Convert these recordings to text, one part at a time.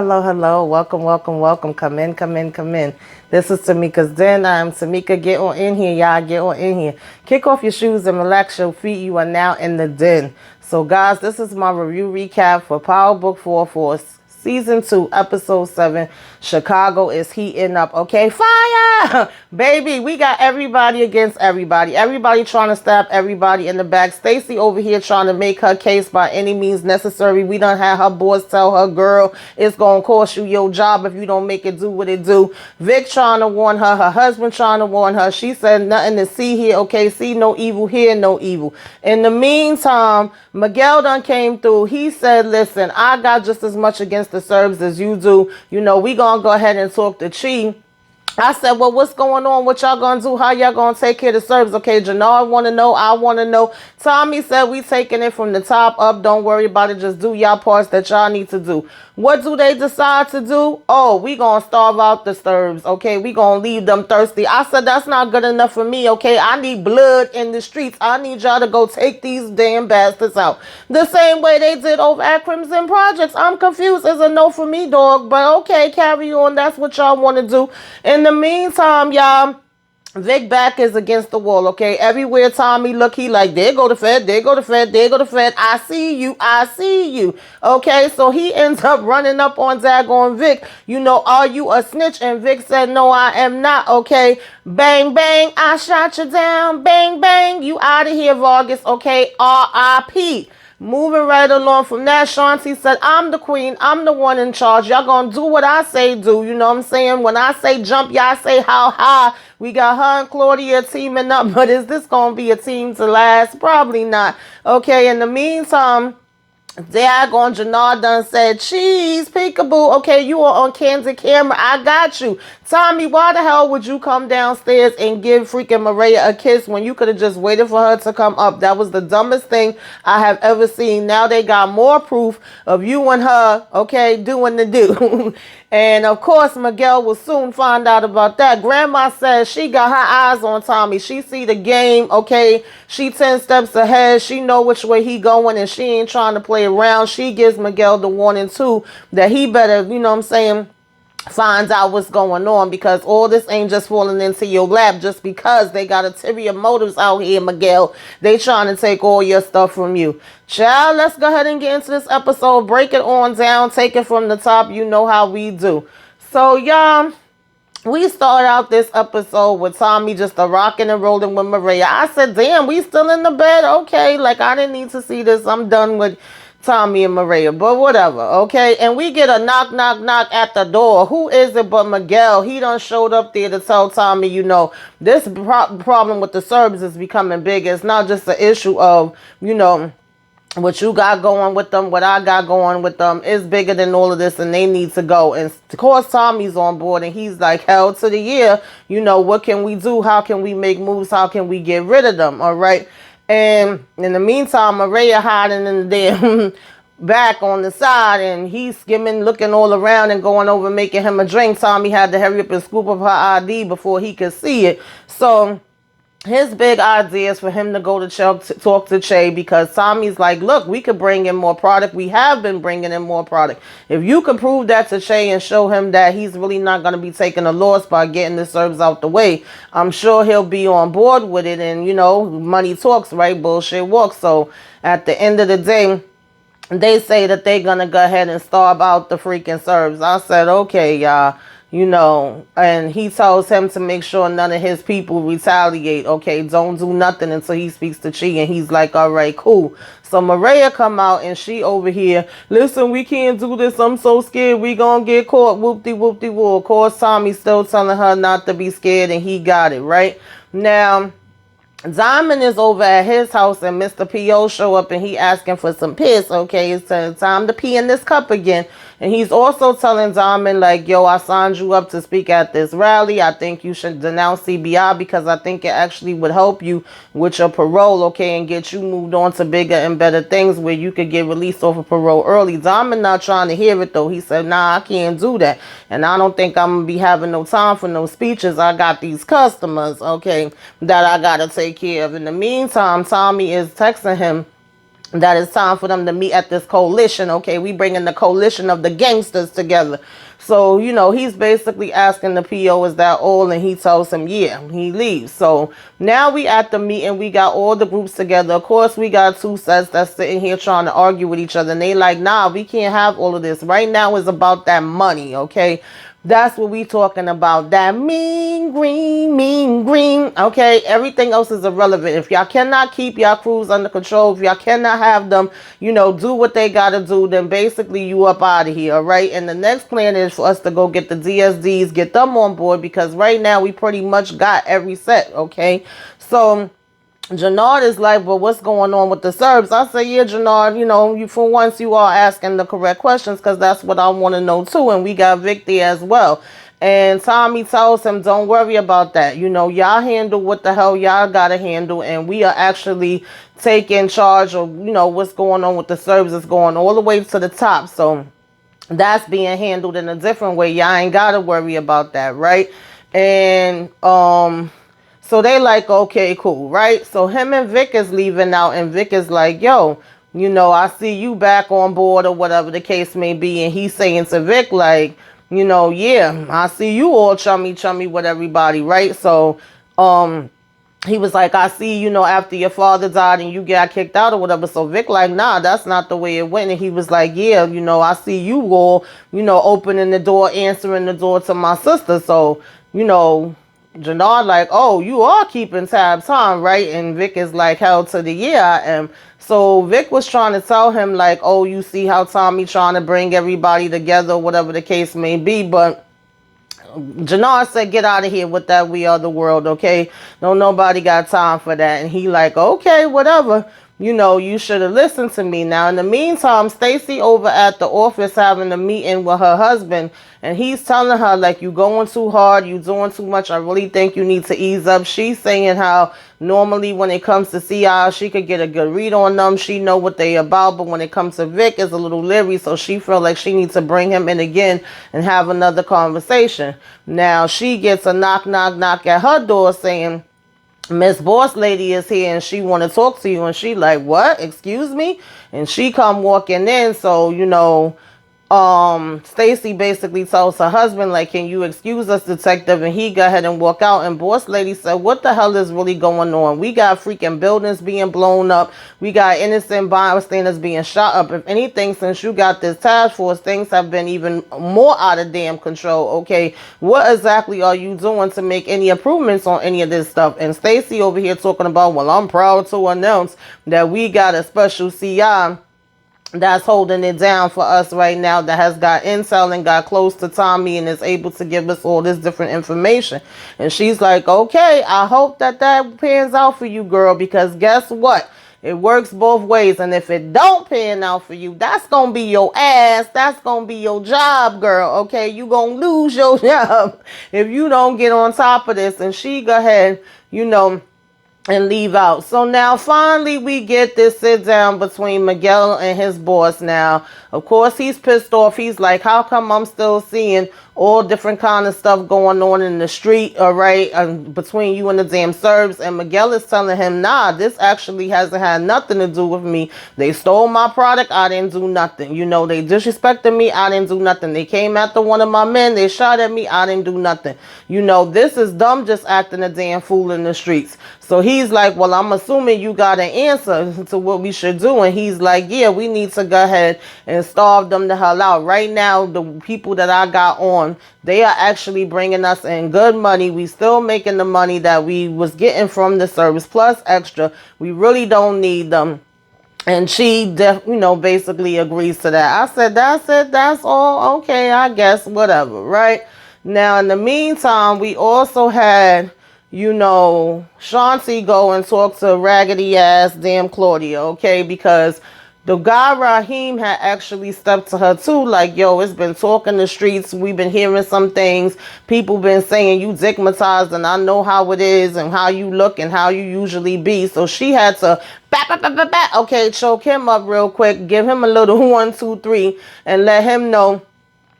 hello. Welcome. Come in. This is Tamika's Den. I'm Tamika. Get on in here, y'all. Get on in here. Kick off your shoes and relax your feet. You are now in the den. So, guys, this is my review recap for Force Season 2, Episode 7. Chicago is heating up. Okay, fire! Baby, we got everybody against everybody. Everybody trying to stab everybody in the back. Stacy over here trying to make her case by any means necessary. We done had her boss tell her, girl, it's going to cost you your job if you don't make it do what it do. Vic trying to warn her. Her husband trying to warn her. She said nothing to see here. Okay, see no evil, hear no evil. In the meantime, Miguel done came through. He said, listen, I got just as much against the Serbs as you do. You know, we gonna go ahead and talk to Chi. I said, well, what's going on? What y'all gonna do? How y'all gonna take care of the Serbs? Okay, Janard want to know. I want to know. Tommy said we taking it from the top up. Don't worry about it. Just do y'all parts that y'all need to do. What do they decide to do? Oh, we gonna starve out the Serbs. Okay, we gonna leave them thirsty. I said, that's not good enough for me. Okay, I need blood in the streets. I need y'all to go take these damn bastards out. The same way they did over at Crimson Projects. I'm confused. It's a no for me, dog. But okay, carry on. That's what y'all want to do. In the meantime, y'all, Vic back is against the wall, okay? Everywhere Tommy look, he like, there go the Fed, there go the Fed, there go the Fed. I see you. Okay, so he ends up running up on daggone Vic. You know, are you a snitch? And Vic said, no, I am not, okay? Bang, bang, I shot you down. Bang, bang, you out of here, Vargas, okay? R.I.P. Moving right along from that, Shanti said, I'm the queen. I'm the one in charge. Y'all gonna do what I say do. You know what I'm saying? When I say jump, y'all say how high. We got her and Claudia teaming up. But is this gonna be a team to last? Probably not. Okay, in the meantime, daggone Janard done said, cheese, peekaboo. Okay, you are on candid camera. I got you. Tommy, why the hell would you come downstairs and give freaking Maria a kiss when you could have just waited for her to come up? That was the dumbest thing I have ever seen. Now they got more proof of you and her, okay, doing the do. And of course, Miguel will soon find out about that. Grandma says she got her eyes on Tommy. She see the game, okay? She 10 steps ahead. She know which way he going, and she ain't trying to play around. She gives Miguel the warning, too, that he better, you know what I'm saying, finds out what's going on, because all this ain't just falling into your lap just because they got ulterior motives out here, Miguel. They trying to take all your stuff from you. Child, let's go ahead and get into this episode. Break it on down. Take it from the top. You know how we do. So, y'all, we start out this episode with Tommy just a rocking and rolling with Maria. I said, damn, we still in the bed? Okay, like, I didn't need to see this. I'm done with Tommy and Maria, but whatever, okay? And we get a knock at the door. Who is it but Miguel? He done showed up there to tell Tommy, you know, this problem with the Serbs is becoming big. It's not just an issue of, you know, what you got going with them, what I got going with them is bigger than all of this, and they need to go. And of course, Tommy's on board, and he's like, hell to the year. You know, what can we do? How can we make moves? How can we get rid of them? All right. And in the meantime, Maria hiding in the damn back on the side, and he's skimming, looking all around and going over, making him a drink. Tommy had to hurry up and scoop up her ID before he could see it. So his big idea is for him to go to talk to Che, because Tommy's like, look, we could bring in more product. We have been bringing in more product. If you can prove that to Che and show him that he's really not going to be taking a loss by getting the Serbs out the way, I'm sure he'll be on board with it. And, you know, money talks, right? Bullshit walks. So at the end of the day, they say that they're going to go ahead and starve out the freaking Serbs. I said, okay, y'all. You know, and he tells him to make sure none of his people retaliate. Okay, don't do nothing until he speaks to Chi, and he's like, all right, cool. So Maria come out, and she over here, listen, we can't do this. I'm so scared we gonna get caught. Whoop-de-whoop-de-whoop. Of course, Tommy's still telling her not to be scared, and he got it, right? Now, Diamond is over at his house, and Mr. P.O. show up, and he asking for some piss. Okay, it's time to pee in this cup again. And he's also telling Diamond, like, yo, I signed you up to speak at this rally. I think you should denounce CBI, because I think it actually would help you with your parole, okay, and get you moved on to bigger and better things where you could get released off of parole early. Diamond not trying to hear it, though. He said, nah, I can't do that. And I don't think I'm going to be having no time for no speeches. I got these customers, okay, that I got to take care of. In the meantime, Tommy is texting him that it's time for them to meet at this coalition. Okay, we bringing the coalition of the gangsters together. So, he's basically asking the PO, is that all? And he tells him, yeah, he leaves. So now we at the meeting, we got all the groups together. Of course, we got two sets that's sitting here trying to argue with each other. And they like, nah, we can't have all of this. Right now is about that money, okay? That's what we talking about. That mean green. Okay, everything else is irrelevant. If y'all cannot keep y'all crews under control, if y'all cannot have them, do what they gotta do, then basically you up out of here, all right? And the next plan is for us to go get the DSDs, get them on board, because right now we pretty much got every set, okay? So Jannard is like, well, what's going on with the Serbs? I say, yeah, Jannard, you for once you are asking the correct questions, because that's what I want to know too. And we got Vic there as well. And Tommy tells him, don't worry about that. Y'all handle what the hell y'all got to handle. And we are actually taking charge of, what's going on with the Serbs is going all the way to the top. So that's being handled in a different way. Y'all ain't got to worry about that, right? And, so they like, okay, cool, right? So him and Vic is leaving out, and Vic is like, yo, I see you back on board or whatever the case may be. And he's saying to Vic, like, yeah, I see you all chummy with everybody, right? So he was like, I see, after your father died and you got kicked out or whatever. So Vic like, nah, that's not the way it went. And he was like, yeah, I see you all, opening the door, answering the door to my sister. So, Jannard like, oh, you are keeping tabs, huh? Right? And Vic is like, hell to the yeah, I am. So Vic was trying to tell him like, oh, you see how Tommy trying to bring everybody together, whatever the case may be. But Jannard said, get out of here with that We Are the World, okay? No, nobody got time for that. And he like, okay, whatever. You should have listened to me. Now, in the meantime, Stacy over at the office having a meeting with her husband. And he's telling her, like, you going too hard. You doing too much. I really think you need to ease up. She's saying how normally when it comes to CI, she could get a good read on them. She know what they about. But when it comes to Vic, it's a little leery. So she felt like she needs to bring him in again and have another conversation. Now, she gets a knock at her door saying, Miss Boss Lady is here and she want to talk to you. And she like, what? Excuse me? And she come walking in. So, Stacy basically tells her husband, like, can you excuse us, detective? And he go ahead and walk out. And Boss Lady said, what the hell is really going on? We got freaking buildings being blown up. We got innocent bystanders being shot up. If anything, since you got this task force, things have been even more out of damn control. Okay, what exactly are you doing to make any improvements on any of this stuff? And Stacy over here talking about, well, I'm proud to announce that we got a special CI that's holding it down for us right now, that has got intel and got close to Tommy and is able to give us all this different information. And she's like, okay, I hope that pans out for you, girl, because guess what? It works both ways. And if it don't pan out for you, that's going to be your ass. That's going to be your job, girl. Okay, you going to lose your job if you don't get on top of this. And she go ahead, and leave out. So now finally we get this sit down between Miguel and his boss. Now, of course, he's pissed off. He's like, how come I'm still seeing all different kind of stuff going on in the street, all right, between you and the damn Serbs? And Miguel is telling him, nah, this actually hasn't had nothing to do with me. They stole my product. I didn't do nothing. They disrespected me. I didn't do nothing. They came after one of my men. They shot at me. I didn't do nothing. This is them just acting a damn fool in the streets. So he's like, well, I'm assuming you got an answer to what we should do. And he's like, yeah, we need to go ahead and starve them the hell out. Right now, the people that I got on, they are actually bringing us in good money. We still making the money that we was getting from the service plus extra. We really don't need them. And she, basically agrees to that. I said, that's it. That's all. Okay, I guess, whatever, right? Now, in the meantime, we also had, Shanti go and talk to raggedy ass damn Claudia, okay? Because the guy Raheem had actually stepped to her too, like, yo, it's been talk in the streets. We've been hearing some things. People been saying you digmatized, and I know how it is and how you look and how you usually be. So she had to, okay, choke him up real quick, give him a little 1, 2, 3, and let him know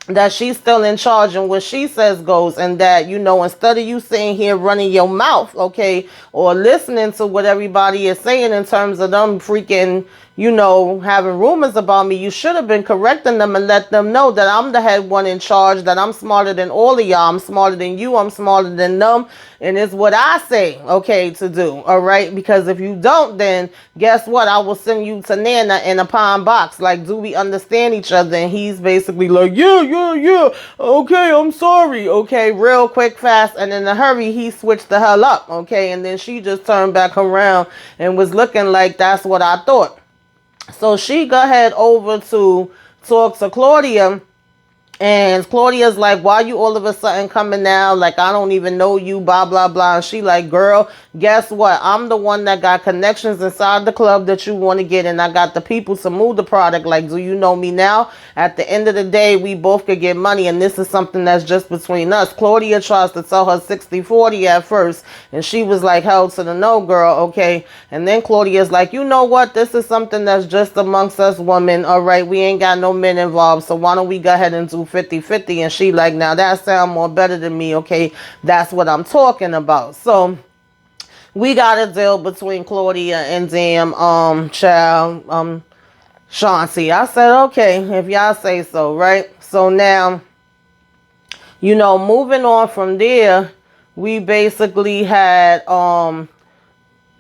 that she's still in charge and what she says goes, and that, instead of you sitting here running your mouth, okay, or listening to what everybody is saying in terms of them freaking, having rumors about me, you should have been correcting them and let them know that I'm the head one in charge, that I'm smarter than all of y'all. I'm smarter than you. I'm smarter than them. And it's what I say, okay, to do. All right. Because if you don't, then guess what? I will send you to Nana in a pine box. Like, do we understand each other? And he's basically like, yeah. Okay, I'm sorry. Okay, real quick, fast. And in a hurry, he switched the hell up. Okay. And then she just turned back around and was looking like that's what I thought. So she go ahead over to talk to Claudia. And Claudia's like, why you all of a sudden coming now? Like, I don't even know you, blah, blah, blah. And she like, girl, guess what? I'm the one that got connections inside the club that you want to get. And I got the people to move the product. Like, do you know me now? At the end of the day, we both could get money. And this is something that's just between us. Claudia tries to tell her 60-40 at first. And she was like, hell to the no, girl. Okay. And then Claudia's like, you know what? This is something that's just amongst us women. All right. We ain't got no men involved. So why don't we go ahead and do 50-50? And she like, now that sound more better than me. Okay, that's what I'm talking about. So we got a deal between Claudia and Shanti. I said, okay, if y'all say so, right? So now, moving on from there, we basically had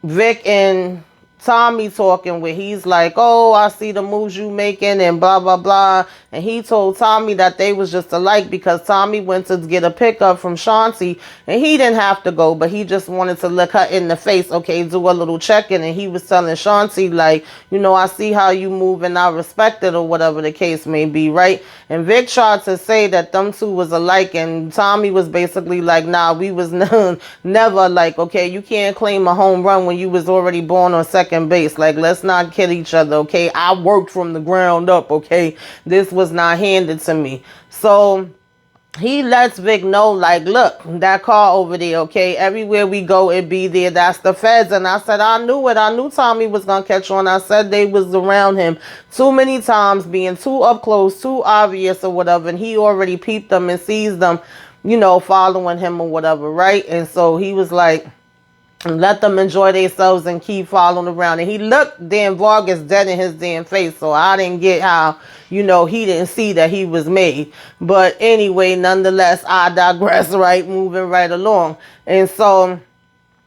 Vic and Tommy talking, where he's like, oh, I see the moves you making and blah, blah, blah. And he told Tommy that they was just alike because Tommy went to get a pickup from Shanti and he didn't have to go, but he just wanted to look her in the face, okay, do a little check-in. And he was telling Shanti, like, I see how you move and I respect it, or whatever the case may be, right? And Vic tried to say that them two was alike, and Tommy was basically like, nah, we was never alike, okay? You can't claim a home run when you was already born on second base. Like, let's not kid each other, okay? I worked from the ground up, okay? This was not handed to me. So he lets Vic know, like, look, that car over there, okay? Everywhere we go, it be there. That's the feds. And I said, I knew it. I knew Tommy was going to catch on. I said they was around him too many times, being too up close, too obvious or whatever. And he already peeped them and sees them, following him or whatever, right? And so he was like, let them enjoy themselves and keep following around. And he looked Dan Vargas dead in his damn face. So I didn't get how, he didn't see that he was made. But anyway, nonetheless, I digress, right? Moving right along. And so,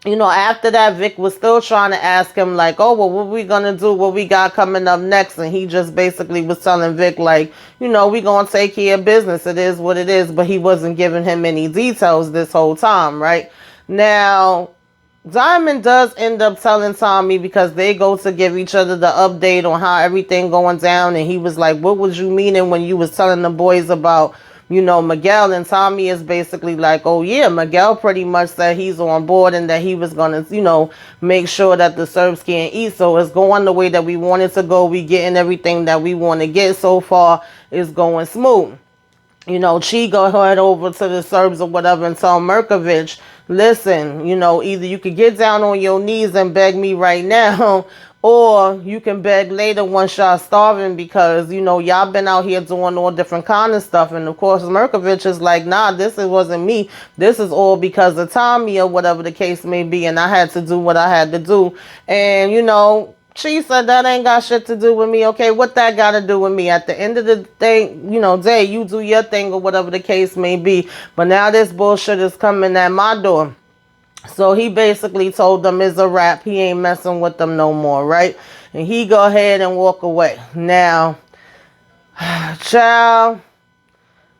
after that, Vic was still trying to ask him, like, oh, well, what we going to do? What we got coming up next? And he just basically was telling Vic, like, we going to take care of business. It is what it is. But he wasn't giving him any details this whole time, right? Now, Diamond does end up telling Tommy, because they go to give each other the update on how everything going down. And he was like, what was you meaning when you was telling the boys about, Miguel? And Tommy is basically like, oh yeah, Miguel pretty much said he's on board and that he was going to, make sure that the Serbs can't eat. So it's going the way that we wanted to go. We getting everything that we want to get so far. Is going smooth. Chi go head over to the Serbs or whatever and tell Merkovich, listen, either you could get down on your knees and beg me right now, or you can beg later once y'all starving, because, y'all been out here doing all different kind of stuff. And of course, Merkovich is like, nah, wasn't me. This is all because of Tommy or whatever the case may be. And I had to do what I had to do. And, she said that ain't got shit to do with me. Okay, what that got to do with me? At the end of the day, day, you do your thing or whatever the case may be. But now this bullshit is coming at my door. So he basically told them it's a wrap. He ain't messing with them no more, right? And he go ahead and walk away. Now, child,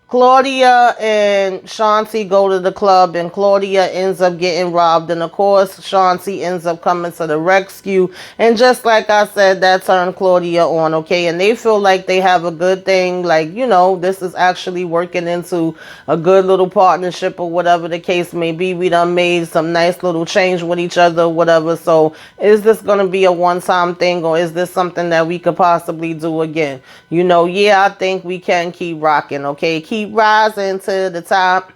Claudia and Shanti go to the club, and Claudia ends up getting robbed. And of course, Shanti ends up coming to the rescue. And just like I said, that turned Claudia on, okay? And they feel like they have a good thing. Like, this is actually working into a good little partnership or whatever the case may be. We done made some nice little change with each other or whatever. So is this going to be a one-time thing, or is this something that we could possibly do again? Yeah, I think we can keep rocking, okay? Keep rising to the top.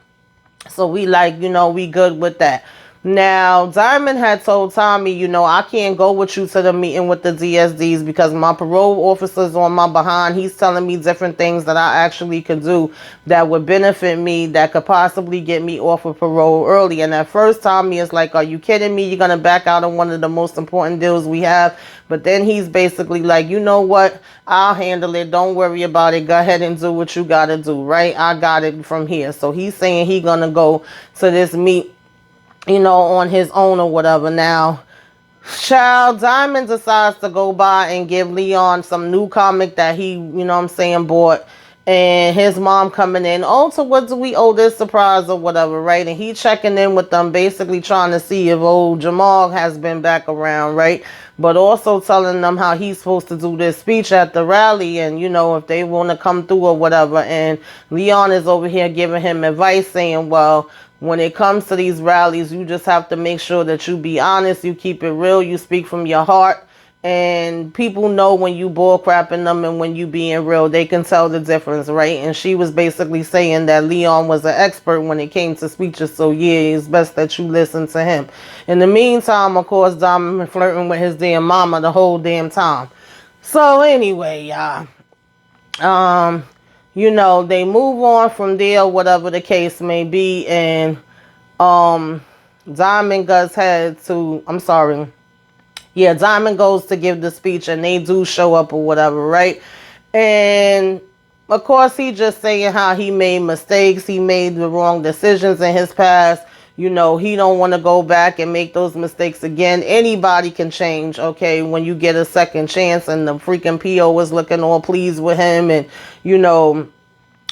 So we like, we good with that. Now, Diamond had told Tommy, you know, I can't go with you to the meeting with the DSDs because my parole officer's on my behind. He's telling me different things that I actually could do that would benefit me, that could possibly get me off of parole early. And at first, Tommy is like, are you kidding me? You're going to back out on one of the most important deals we have. But then he's basically like, you know what? I'll handle it. Don't worry about it. Go ahead and do what you got to do, right? I got it from here. So he's saying he's going to go to this meet, you know, on his own or whatever. Now, Child Diamond decides to go by and give Leon some new comic that he, you know what I'm saying, bought. And his mom coming in, oh, so what do we owe this surprise or whatever, right? And he checking in with them, basically trying to see if old Jamal has been back around, right? But also telling them how he's supposed to do this speech at the rally and, you know, if they want to come through or whatever. And Leon is over here giving him advice saying, well, when it comes to these rallies, you just have to make sure that you be honest, you keep it real, you speak from your heart. And people know when you bull crapping them and when you being real, they can tell the difference, right? And she was basically saying that Leon was an expert when it came to speeches. So yeah, it's best that you listen to him. In the meantime, of course, Diamond flirting with his damn mama the whole damn time. So anyway, y'all, you know, they move on from there, whatever the case may be. And Diamond goes head to, yeah, Diamond goes to give the speech and they do show up or whatever, right? And of course, he just saying how he made mistakes. He made the wrong decisions in his past. You know, he don't want to go back and make those mistakes again. Anybody can change, okay, when you get a second chance. And the freaking PO was looking all pleased with him. And, you know,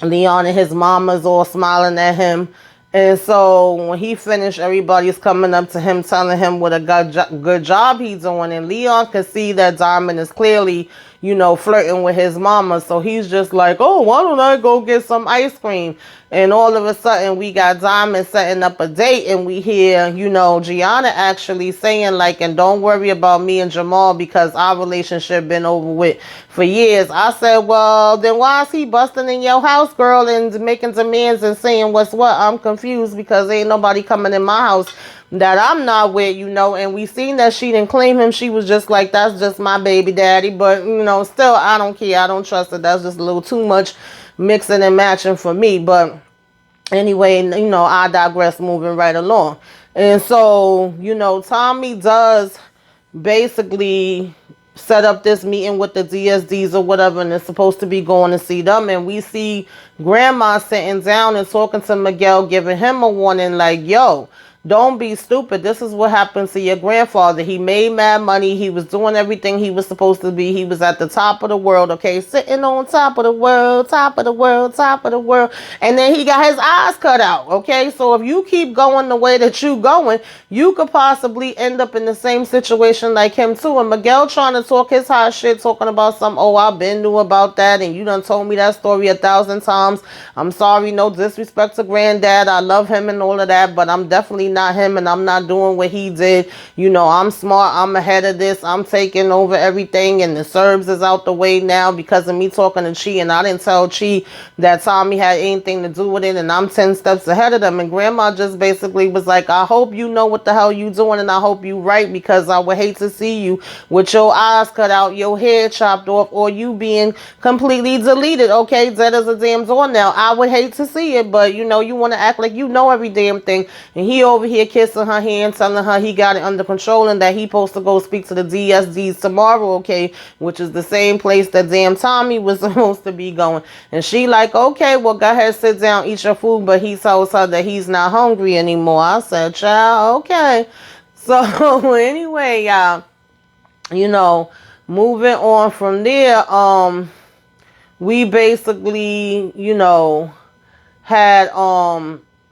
Leon and his mama's all smiling at him. And so when he finished, everybody's coming up to him, telling him what a good job he's doing. And Leon can see that Diamond is clearly, you know, flirting with his mama. So he's just like, oh, why don't I go get some ice cream? And all of a sudden, we got Diamond setting up a date. And we hear, you know, Gianna actually saying, like, and don't worry about me and Jamal because our relationship been over with for years. I said, well, then why is he busting in your house, girl, and making demands and saying what's what? I'm confused because ain't nobody coming in my house that I'm not with, you know. And we seen that she didn't claim him. She was just like, that's just my baby daddy. But, you know, still, I don't care. I don't trust it. That's just a little too much mixing and matching for me. But anyway, you know, I digress, moving right along. And so, you know, Tommy does basically set up this meeting with the DSDs or whatever, and it's supposed to be going to see them. And we see Grandma sitting down and talking to Miguel, giving him a warning like, yo, don't be stupid. This is what happened to your grandfather. He made mad money. He was doing everything he was supposed to be. He was at the top of the world, okay? Sitting on top of the world, top of the world, top of the world. And then he got his eyes cut out, okay? So if you keep going the way that you going, you could possibly end up in the same situation like him too. And Miguel trying to talk his hot shit, talking about some, oh, I've been knew about that. And you done told me that story 1,000 times. I'm sorry, no disrespect to Granddad. I love him and all of that, but I'm definitely not him, and I'm not doing what he did. You know, I'm smart, I'm ahead of this, I'm taking over everything, and the Serbs is out the way now because of me talking to Chi. And I didn't tell Chi that Tommy had anything to do with it, and I'm 10 steps ahead of them. And Grandma just basically was like, I hope you know what the hell you doing, and I hope you right, because I would hate to see you with your eyes cut out, your hair chopped off, or you being completely deleted, okay? Dead as a damn door now. I would hate to see it, but you know, you want to act like you know every damn thing. And he over here kissing her hand, telling her he got it under control and that he supposed to go speak to the DSDs tomorrow, okay, which is the same place that damn Tommy was supposed to be going. And she like, okay, well, go ahead, sit down, eat your food. But he tells her that he's not hungry anymore. I said, child, okay. So anyway, y'all, you know, moving on from there, we basically, you know, had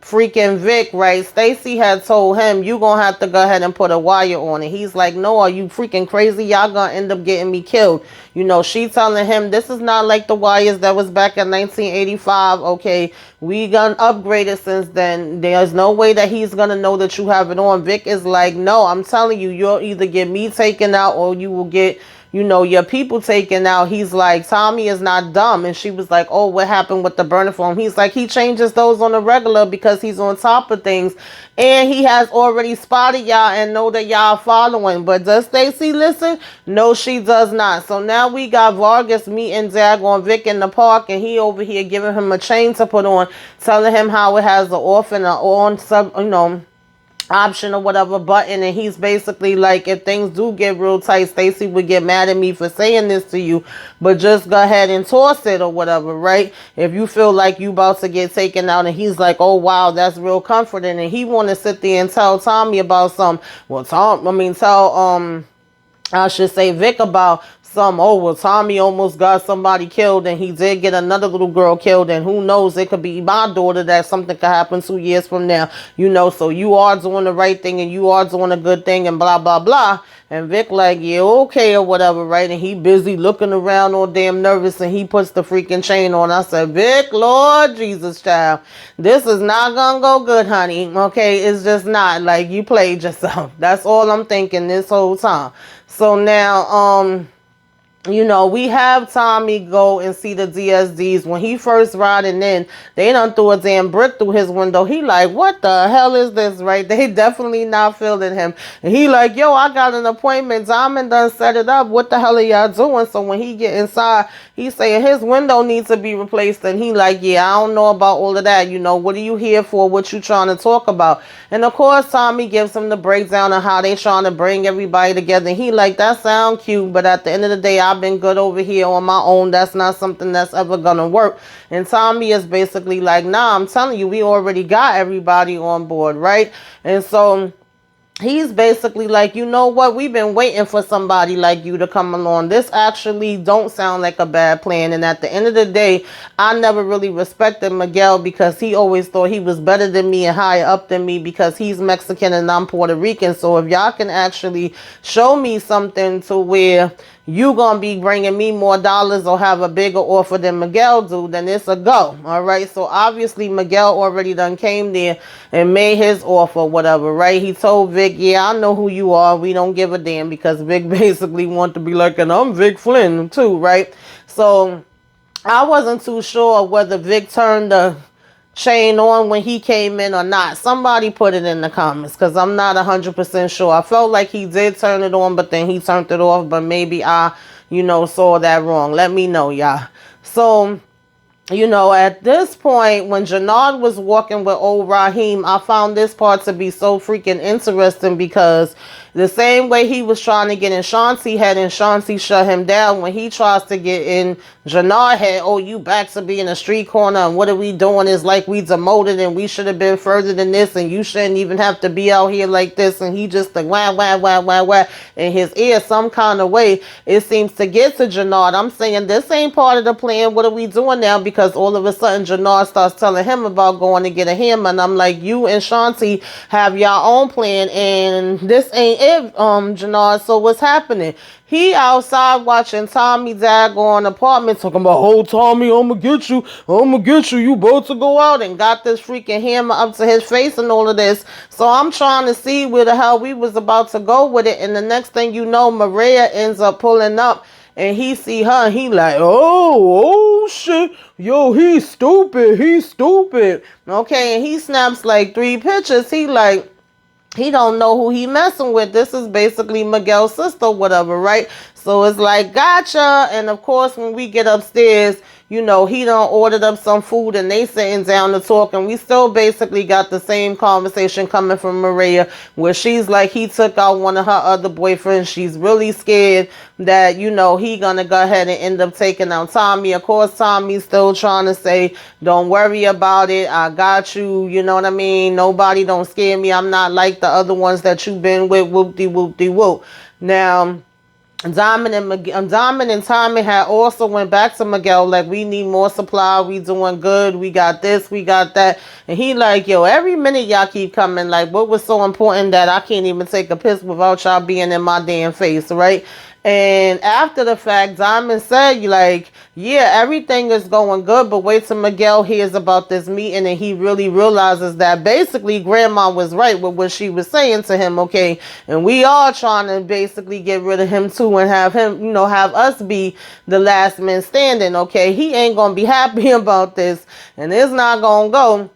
freaking Vic, right? Stacy had told him, you gonna have to go ahead and put a wire on it. He's like, no, are you freaking crazy? Y'all gonna end up getting me killed. You know, she telling him, this is not like the wires that was back in 1985, okay? We done upgraded since then. There's no way that he's gonna know that you have it on. Vic is like, no, I'm telling you, you'll either get me taken out or you will get, your people taken out. He's like, Tommy is not dumb. And she was like, oh, what happened with the burner phone? He's like, he changes those on the regular because he's on top of things. And he has already spotted y'all and know that y'all following. But does Stacy listen? No, she does not. So now we got Vargas meeting Dagon Vic in the park, and he over here giving him a chain to put on, telling him how it has an off and an on option or whatever button. And he's basically like, if things do get real tight, Stacy would get mad at me for saying this to you, but just go ahead and toss it or whatever, right? If you feel like you about to get taken out. And he's like, oh wow, that's real comforting. And he want to sit there and tell Tommy about some, well, I should say Vic about some, oh, well, Tommy almost got somebody killed, and he did get another little girl killed, and who knows, it could be my daughter, that something could happen 2 years from now, so you are doing the right thing, and you are doing a good thing, and blah, blah, blah. And Vic like, yeah, okay, or whatever, right? And he busy looking around all damn nervous, and he puts the freaking chain on. I said, Vic, Lord Jesus, child, this is not gonna go good, honey, okay? It's just not. Like, you played yourself. That's all I'm thinking this whole time. So now, we have Tommy go and see the DSDs. When he first riding in, they done threw a damn brick through his window. He like, what the hell is this, right? They definitely not feeling him. And he like, yo, I got an appointment. Diamond done set it up. What the hell are y'all doing? So when he get inside, he saying his window needs to be replaced. And he like, yeah, I don't know about all of that. What are you here for? What you trying to talk about? And of course, Tommy gives him the breakdown of how they trying to bring everybody together. And he like, that sound cute, but at the end of the day, I've been good over here on my own. That's not something that's ever gonna work. And Tommy is basically like, nah, I'm telling you, we already got everybody on board, right? And so he's basically like, you know what? We've been waiting for somebody like you to come along. This actually don't sound like a bad plan. And at the end of the day, I never really respected Miguel because he always thought he was better than me and higher up than me because he's Mexican and I'm Puerto Rican. So if y'all can actually show me something to where you gonna be bringing me more dollars or have a bigger offer than Miguel do, then it's a go. All right. So obviously Miguel already done came there and made his offer, whatever, right? He told Vic, yeah, I know who you are. We don't give a damn, because Vic basically want to be like, and I'm Vic Flynn too, right? So I wasn't too sure whether Vic turned the chain on when he came in or not. Somebody put it in the comments, because I'm not 100% sure. I felt like he did turn it on, but then he turned it off, but maybe I, saw that wrong. Let me know, y'all. So, at this point, when Jannard was walking with old Raheem, I found this part to be so freaking interesting, because the same way he was trying to get in Chauncey's head and Chauncey shut him down, when he tries to get in Jannard's head, oh, you back to being a street corner, and what are we doing? Is like we demoted and we should have been further than this, and you shouldn't even have to be out here like this. And he just like wah, wah, wah, wah, wah in his ear some kind of way. It seems to get to Jannard. I'm saying this ain't part of the plan. What are we doing now? Because all of a sudden Jannard starts telling him about going to get a hammer. And I'm like, you and Chauncey have your own plan, and this ain't it, Jannard. So what's happening? He outside watching Tommy daggone apartment talking about, oh, Tommy, I'ma get you, you about to go out, and got this freaking hammer up to his face and all of this. So I'm trying to see where the hell we was about to go with it, and the next thing you know, Maria ends up pulling up, and he see her, and he like, oh shit, yo, he's stupid, okay, and he snaps like 3 pictures. He like, he don't know who he messing with. This is basically Miguel's sister, whatever, right? So it's like, gotcha. And of course, when we get upstairs, he done ordered up some food, and they sitting down to talk, and we still basically got the same conversation coming from Maria, where she's like, he took out one of her other boyfriends. She's really scared that, he gonna go ahead and end up taking out Tommy. Of course, Tommy's still trying to say, don't worry about it. I got you. You know what I mean? Nobody don't scare me. I'm not like the other ones that you've been with. Whoop-de-whoop-de-whoop. Now, Diamond and Tommy had also went back to Miguel like, we need more supply, we doing good, we got this, we got that. And he like, yo, every minute y'all keep coming, like, what was so important that I can't even take a piss without y'all being in my damn face, right? And after the fact, Diamond said, like, yeah, everything is going good, but wait till Miguel hears about this meeting and he really realizes that basically Grandma was right with what she was saying to him, okay? And we are trying to basically get rid of him too and have him, have us be the last man standing, okay? He ain't going to be happy about this, and it's not going to go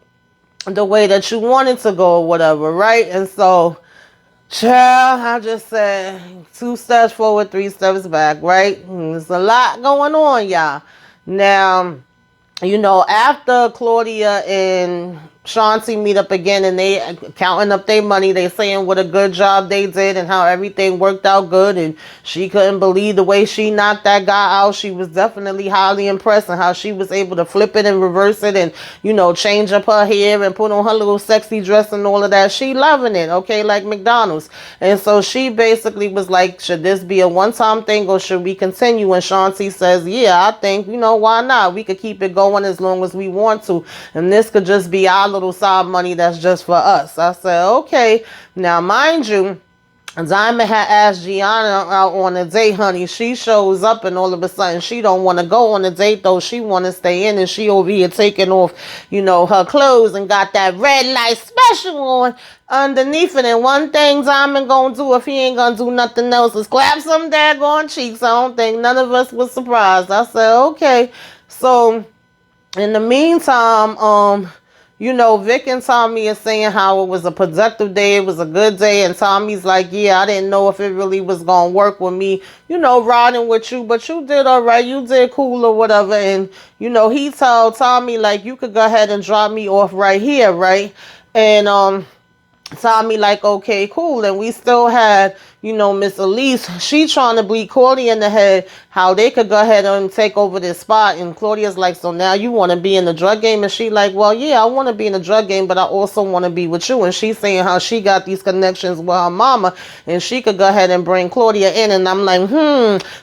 the way that you want it to go or whatever, right? And so, child, I just said 2 steps forward, 3 steps back, right? There's a lot going on, y'all. Now, after Claudia and Shanti meet up again and they counting up their money, they saying what a good job they did and how everything worked out good, and she couldn't believe the way she knocked that guy out. She was definitely highly impressed and how she was able to flip it and reverse it and, change up her hair and put on her little sexy dress and all of that. She loving it, okay, like McDonald's. And so she basically was like, should this be a one-time thing or should we continue? And Shanti says, yeah, I think, why not? We could keep it going as long as we want to. And this could just be our little side money that's just for us. I said, okay. Now, mind you, Diamond had asked Gianna out on a date, honey. She shows up and all of a sudden she don't want to go on a date though. She want to stay in and she over here taking off, her clothes and got that red light special on underneath it. And one thing Diamond gonna do if he ain't gonna do nothing else is clap some daggone cheeks. I don't think none of us was surprised. I said, okay. So in the meantime, Vic and Tommy is saying how it was a productive day. It was a good day. And Tommy's like, yeah, I didn't know if it really was going to work with me, riding with you. But you did all right. You did cool or whatever. And, he told Tommy, like, you could go ahead and drop me off right here, right? And Tommy like, okay, cool. And we still had, Miss Elise, she trying to bleed Claudia in the head how they could go ahead and take over this spot. And Claudia's like, so now you want to be in the drug game? And she like, well, yeah, I want to be in the drug game, but I also want to be with you. And she's saying how she got these connections with her mama and she could go ahead and bring Claudia in. And I'm like,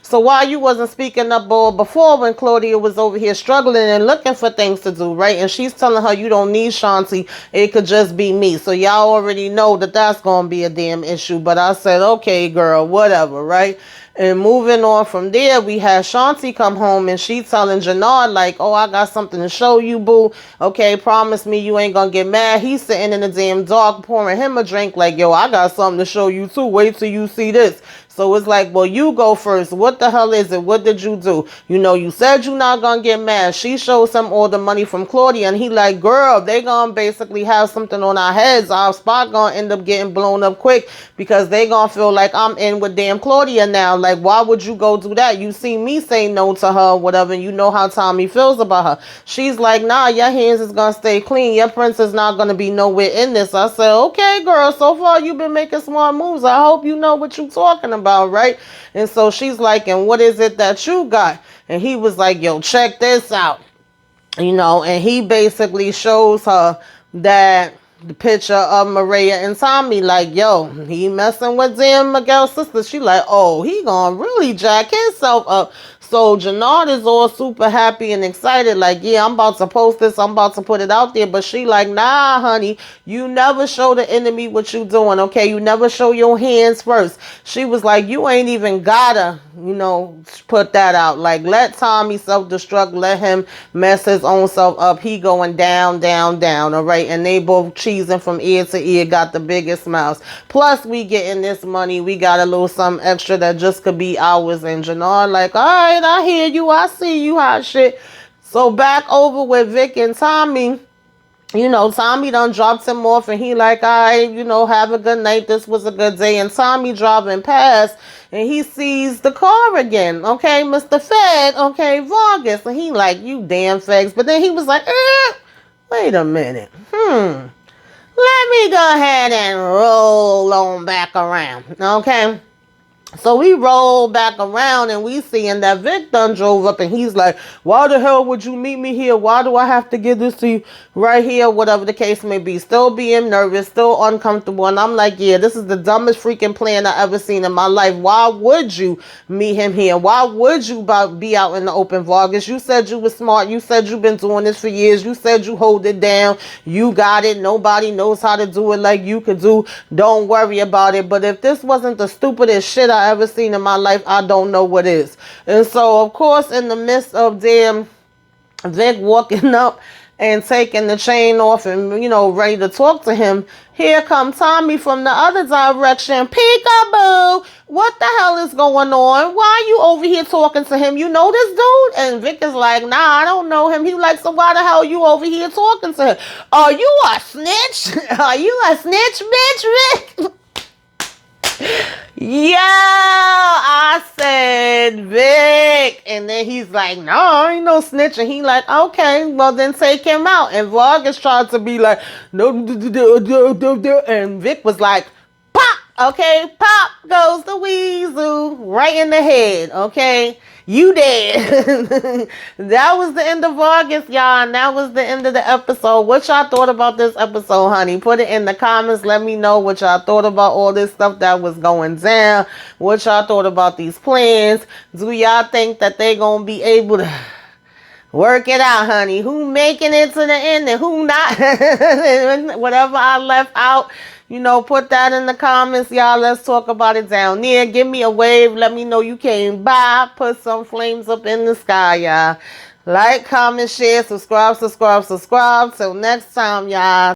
so why you wasn't speaking up before when Claudia was over here struggling and looking for things to do, right? And she's telling her, you don't need Shanti. It could just be me. So y'all already know that that's going to be a damn issue. But I said, okay, girl, whatever, right? And moving on from there, we had Shanti come home and she telling Jannard like, oh, I got something to show you, boo. Okay, promise me you ain't gonna get mad. He's sitting in the damn dark pouring him a drink like, yo, I got something to show you too. Wait till you see this. So it's like, well, you go first. What the hell is it? What did you do? You said you're not going to get mad. She shows him all the money from Claudia. And he like, girl, they going to basically have something on our heads. Our spot going to end up getting blown up quick because they going to feel like I'm in with damn Claudia now. Like, why would you go do that? You see me say no to her or whatever. And you know how Tommy feels about her. She's like, nah, your hands is going to stay clean. Your prince is not going to be nowhere in this. I said, okay, girl, so far you've been making smart moves. I hope you know what you're talking about. Right? And so she's like, and what is it that you got? And he was like, yo, check this out. And he basically shows her that the picture of Maria and Tommy, like, yo, he messing with damn Miguel's sister. She like, oh, he gonna really jack himself up. So Jannard is all super happy and excited, like, yeah, I'm about to post this, I'm about to put it out there. But she like, nah, honey, you never show the enemy what you doing, okay? You never show your hands first. She was like, you ain't even gotta, put that out. Like, let Tommy self-destruct, let him mess his own self up. He going down, down, down, all right? And they both cheesing from ear to ear, got the biggest smiles. Plus, we getting this money. We got a little something extra that just could be ours. And Jannard like, all right, I hear you. I see you, hot shit. So back over with Vic and Tommy. Tommy done dropped him off and he like, all right, have a good night. This was a good day. And Tommy driving past and he sees the car again. Okay, Mr. Fed. Okay, Vargas. And he like, you damn fags. But then he was like, wait a minute. Let me go ahead and roll on back around. Okay. So we roll back around and we seeing that Vic done drove up and he's like, why the hell would you meet me here? Why do I have to give this to you right here? Whatever the case may be. Still being nervous, still uncomfortable. And I'm like, yeah, this is the dumbest freaking plan I ever seen in my life. Why would you meet him here? Why would you be out in the open, Vargas? You said you were smart. You said you've been doing this for years. You said you hold it down. You got it. Nobody knows how to do it like you could do. Don't worry about it. But if this wasn't the stupidest shit I I ever seen in my life, I don't know what is. And so, of course, in the midst of damn Vic walking up and taking the chain off and, ready to talk to him, here come Tommy from the other direction. Peekaboo! What the hell is going on? Why are you over here talking to him? You know this dude? And Vic is like, nah, I don't know him. He like, so why the hell are you over here talking to him? Are you a snitch? Are you a snitch, bitch, Vic? Yo, I said Vic, and then he's like, no, I ain't no snitch. And he like, okay, well then take him out. And Vargas tried to be like, no, and Vic was like, pop, okay, pop goes the weasel right in the head, okay. You dead. That was the end of August, y'all. And that was the end of the episode. What y'all thought about this episode, honey? Put it in the comments. Let me know what y'all thought about all this stuff that was going down. What y'all thought about these plans. Do y'all think that they gonna be able to work it out, honey? Who making it to the end and who not? Whatever I left out, put that in the comments, y'all. Let's talk about it down there. Give me a wave. Let me know you came by. Put some flames up in the sky, y'all. Like, comment, share, subscribe. Till next time, y'all.